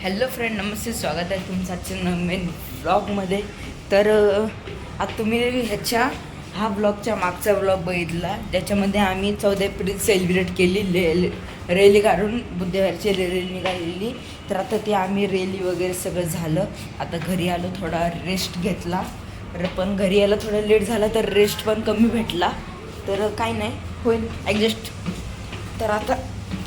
Hello friend, नमस्ते. स्वागत आहे तुमचं आजच्या नवीन व्लॉगमध्ये. तर आता तुम्ही हा ब्लॉगच्या मागचा ब्लॉग बघितला, ज्याच्यामध्ये आम्ही 14 एप्रिल सेलिब्रेट केली. रॅली काढून बुधवारची रॅली निघालेली. तर आता ते आम्ही रॅली वगैरे सगळं झालं. आता घरी आलो, थोडा रेस्ट घेतला. पण घरी यायला थोडं लेट झालं, तर रेस्ट पण कमी भेटला. तर काही नाही, होईल ॲडजस्ट. तर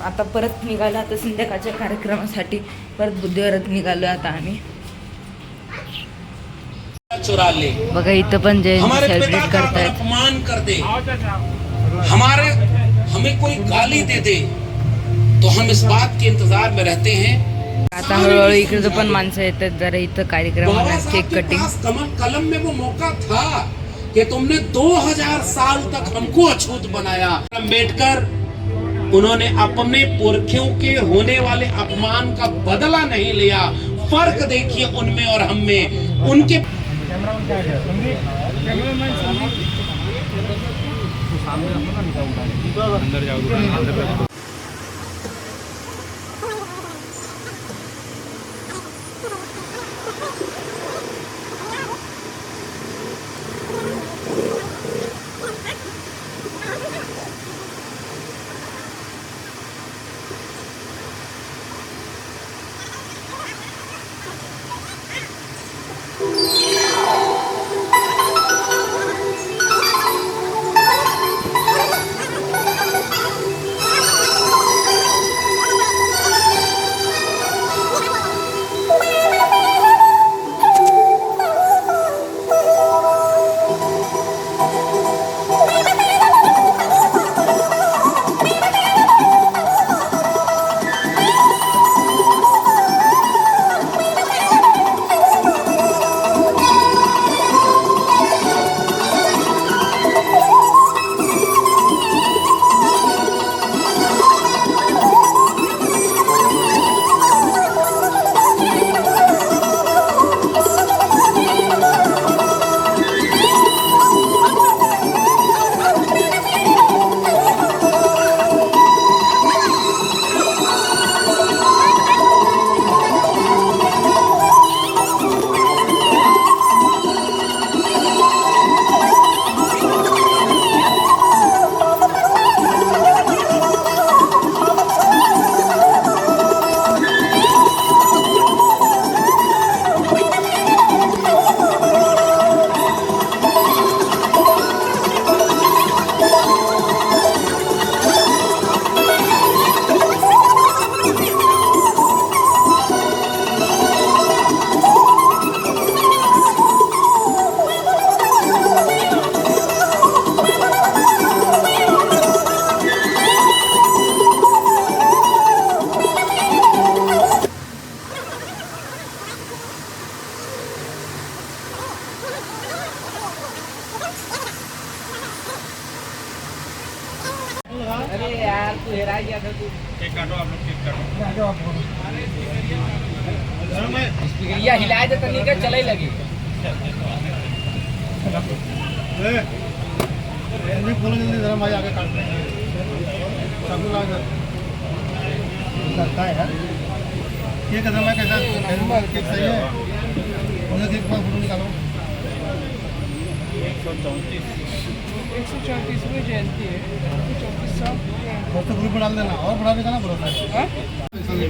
आता परत निघालो. आता संध्याकाळच्या कार्यक्रमासाठी परत बुधवारात निघालो आता आम्ही. चुरा ले बघा, इथं पण जयंती हमारे पिता सेलिब्रेट का करतायत. अपमान कर दे, हमें कोई गाली दे दे, तो हम इस बात के इंतजार में रहते हैं. आता हळूहळू इकडे पण माणसं येतात. जरा इथं कार्यक्रमाला केक कटिंग. कलम में वो मौका था कि तुमने 2000 साल तक हमको अछूत बनाया. अम्बेडकर, उन्होंने अपने पुरखों के होने वाले अपमान का बदला नहीं लिया. फर्क देखिए उनमें और हम में. उनके अंदर जाओ. अरे यार, तू हेरा गया था. तू केक काटो, आप लोग केक काटो. स्पीकर हिलाए तो नहीं कर चले लगी. बोलो जल्दी जरा, भाई आगे काटते हैं. चाकू ला इधर. करता है यार. केक कदम है कैसा? केक सही है. उन्हें केक पर फोटो निकालो. 134वीं जयंती है. 134 फोटो ग्रुप में डाल देना और बढ़ा देना पड़ता है.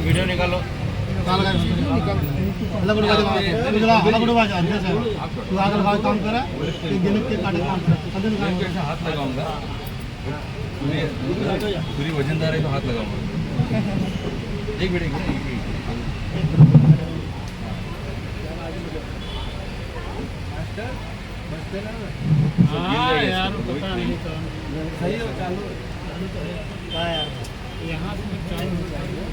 वीडियो निकालो. अलग तू आगे भाई काम करा के काटे हाथ लगाऊंगा. पूरी वजनदार है तो हाथ लगाऊंगा. एक मिनट. यार पता नहीं सही हो. चालू क्या यार, यहाँ से चालू हो जाएगा.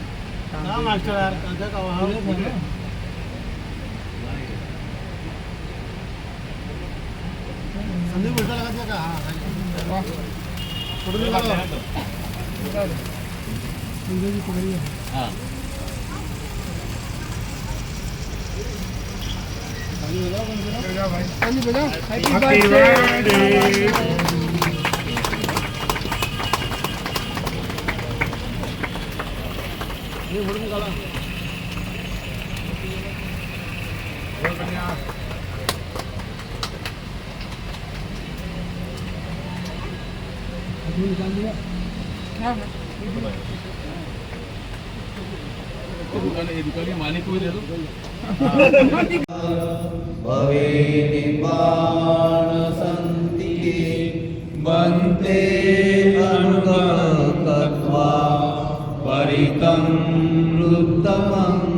हाँ मास्टर यार, कहाँ का वहाँ संदीप उल्टा लगा दिया. हाँ फोटो निकालो. संदीप जी पकड़िए. हाँ. Happy birthday. ये फोटो निकाला. हाँ दुकान मालिक को दे दो भवे निपाणसन्ति बन्ते अनुगतत्वा परितं वृत्तमङ्गलम्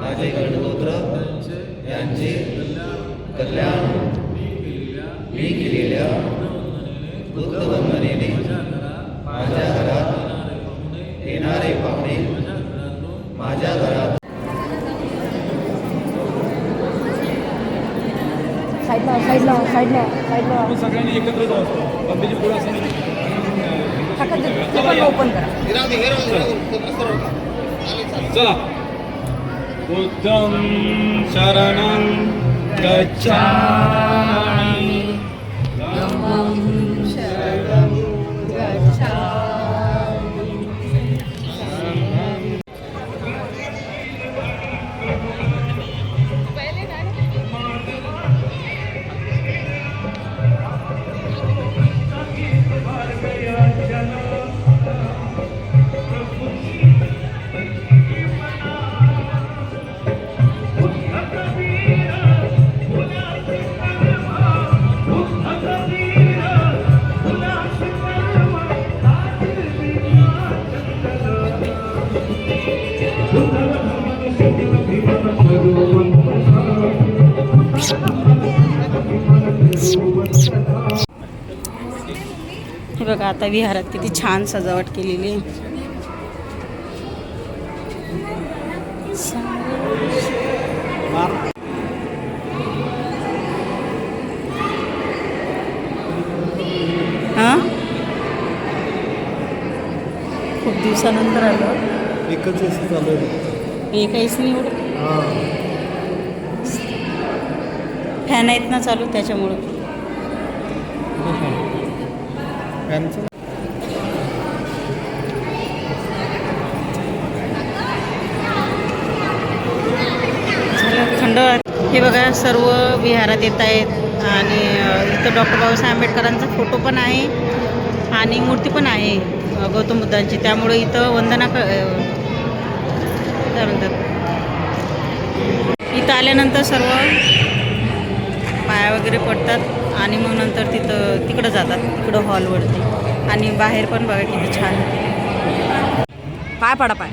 माझे गणपुत्र यांचे कल्याण मी केलेल्या बुद्धवंदनेने माझ्या घरात येणारे पाहुणे माझ्या घरात सगळ्यांनी एकत्र जाऊ पंधीची पुढे असं ओपन करा चला बुद्धं शरणं गच्छामि हे बघा आता विहारात किती छान सजावट केलेली आहे. हां खूप दिवसानंतर आलं. एकच चालू आहे हे काहीच नाही एवढं. फॅन आहेत ना चालू त्याच्यामुळं. फॅनचं खंड हे बघा सर्व विहारात येत आहेत आणि इथं डॉक्टर बाबासाहेब आंबेडकरांचा फोटो पण आहे आणि मूर्ती पण आहे गौतम बुद्धांची. त्यामुळे इथं वंदना काय म्हणतात इथं आल्यानंतर सर्व पाया वगैरे पडतात आणि मग नंतर तिकडं जातात तिकडं हॉलवरती. आणि बाहेर पण बघा किती छान पाय पडा पाय.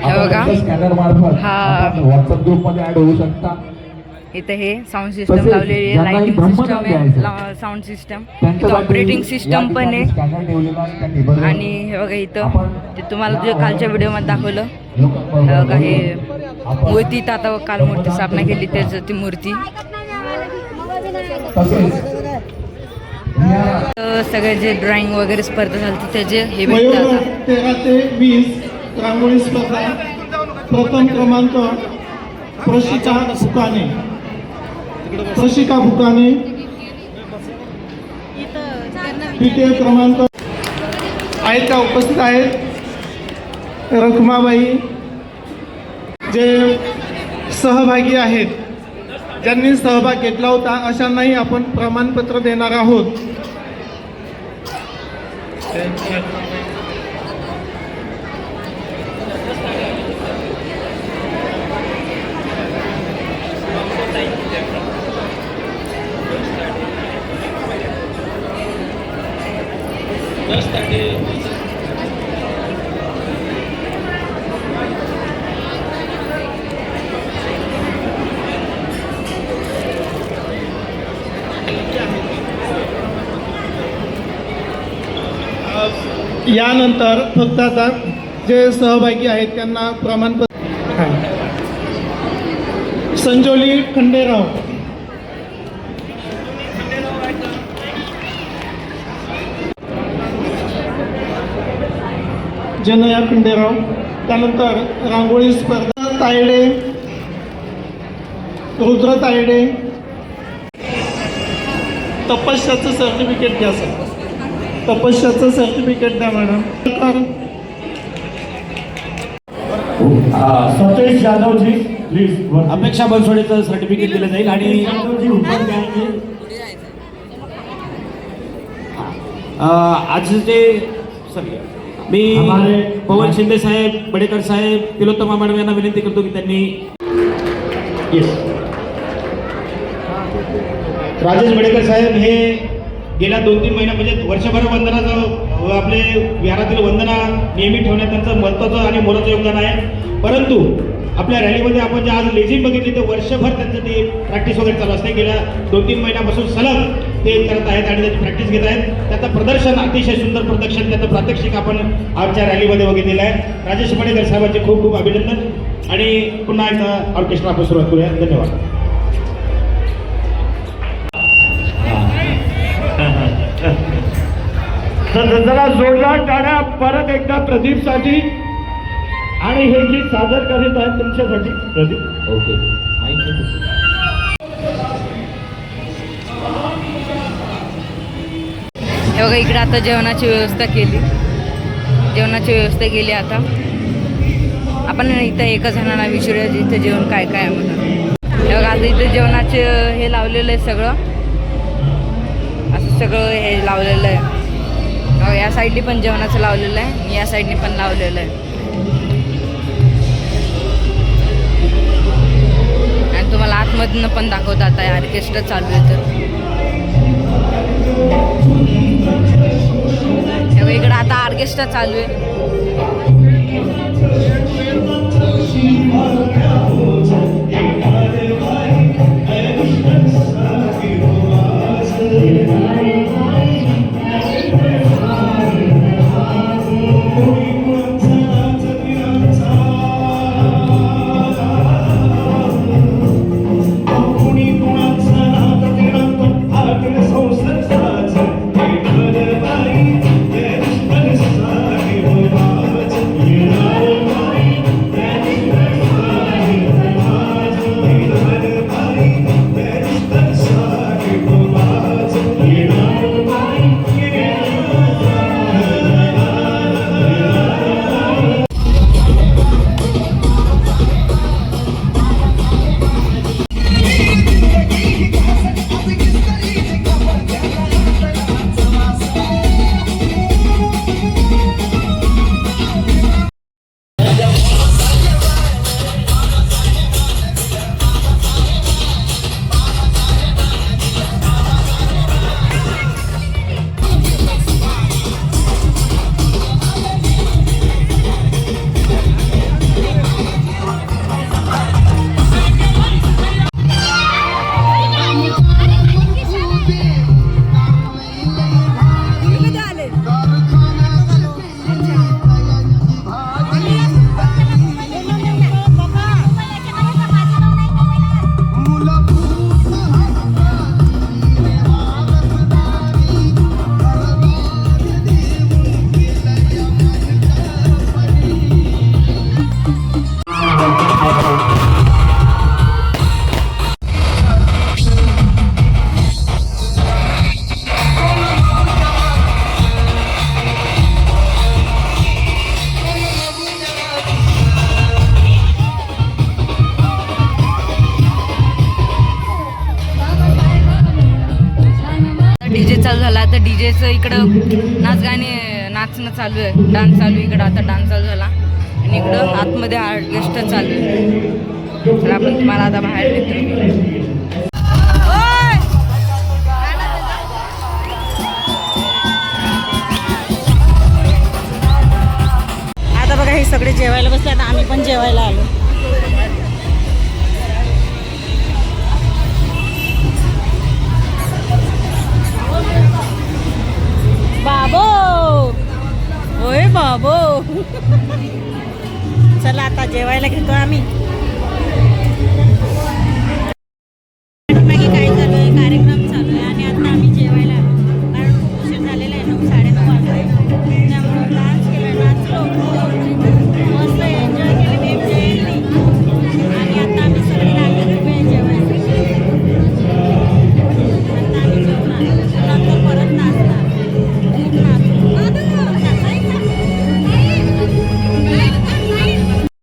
हे बघा हा व्हॉट्सअप ग्रुपमध्ये ऍड होऊ शकता. इथे हे साऊंड सिस्टम लावलेली आहे, लाइटिंग सिस्टम आहे, साऊंड सिस्टम, ऑपरेटिंग सिस्टम पण आहे. आणि हे बघा इथं ते तुम्हाला जे कालच्या व्हिडिओमध्ये दाखवलं हे बघा हे मूर्ती आता काल मूर्ती स्थापना केली त्याचं ती मूर्ती. सगळे जे ड्रॉइंग वगैरे स्पर्धा झाली त्याचे हे भेटतात. 13 ते 20 रांगोळी स्पर्धा. प्रथम क्रमांक प्रशिका फुकाने. द्वितीय क्रमांक आहेत त्या उपस्थित आहेत रखमाबाई. जे सहभागी आहेत ज्यांनी सहभाग घेतला होता अशांनाही आपण प्रमाणपत्र देणार आहोत. यानंतर फक्त आता जे सहभागी आहेत त्यांना प्रमाणपत्र संजोली खंडेराव, जनया खंडेराव, त्यानंतर रांगोळी स्पर्धा तायडे, रुद्र तायडे, तपस्याचं सर्टिफिकेट घ्या सर, तपस्याचं सर्टिफिकेट द्या मॅडम. सतेज यादवजी प्लीज अपेक्षा बनसोडेचं सर्टिफिकेट दिलं जाईल आणि आज ते सॉरी मी पवन शिंदे साहेब, बडेकर साहेब, तिलोत्तमा मॅडम यांना विनंती करतो की त्यांनी राजेश बडेकर साहेब हे गेल्या 2-3 महिन्या म्हणजे वर्षभर वंदनाचं आपले विहारातील वंदना नेहमी ठेवण्यात त्यांचं महत्त्वाचं आणि मोलाचं योगदान आहे. परंतु आपल्या रॅलीमध्ये आपण जे आज लेझिम बघितली ते वर्षभर त्यांचं ते प्रॅक्टिस वगैरे चालू असते. गेल्या 2-3 महिन्यापासून सलग ते करत आहेत आणि त्याची प्रॅक्टिस घेत आहेत. त्याचं प्रदर्शन अतिशय सुंदर प्रदर्शन त्याचं प्रात्यक्षिक आपण आमच्या रॅलीमध्ये बघितलेलं आहे. राजेश बडेकर साहेबांचे खूप खूप अभिनंदन आणि पुन्हा एकदा ऑर्केस्ट्रा आपण सुरुवात करूया. धन्यवाद. जरा जोरदार टाळ्या परत एकदा प्रदीपसाठी आणि हे गीत सादर करीत आहेत तुमच्यासाठी प्रदीप. ओके हे बघा इकडे आता जेवणाची व्यवस्था केली, आता आपण इथं एका जणांना विचारूया इथं जेवण काय काय आहे म्हणून. हे बघा आता इथं जेवणाचे हे लावलेलं आहे सगळं, असं सगळं हे लावलेलं आहे. या साईडनी पण जेवणाचं लावलेलं आहे आणि या साईडनी पण लावलेलं आहे. आणि तुम्हाला आतमधनं पण दाखवतात आहे ऑर्केस्ट्रा चालू आहे तर. इकडं आता ऑर्केस्ट्रा चालू आहे. चालू झाला आता डीजेचं इकडं नाचणं चालू आहे, डान्स चालू आहे. इकडं आता डान्स चालू झाला आणि इकडं आतमध्ये ऑर्केस्ट्रा चालू आहे. तर आपण तुम्हाला आता बाहेर नेतो. आता बघा हे सगळे जेवायला बसले, आता आम्ही पण जेवायला आलो. बाबो बाबो चला आता जेवायला घेतो आम्ही.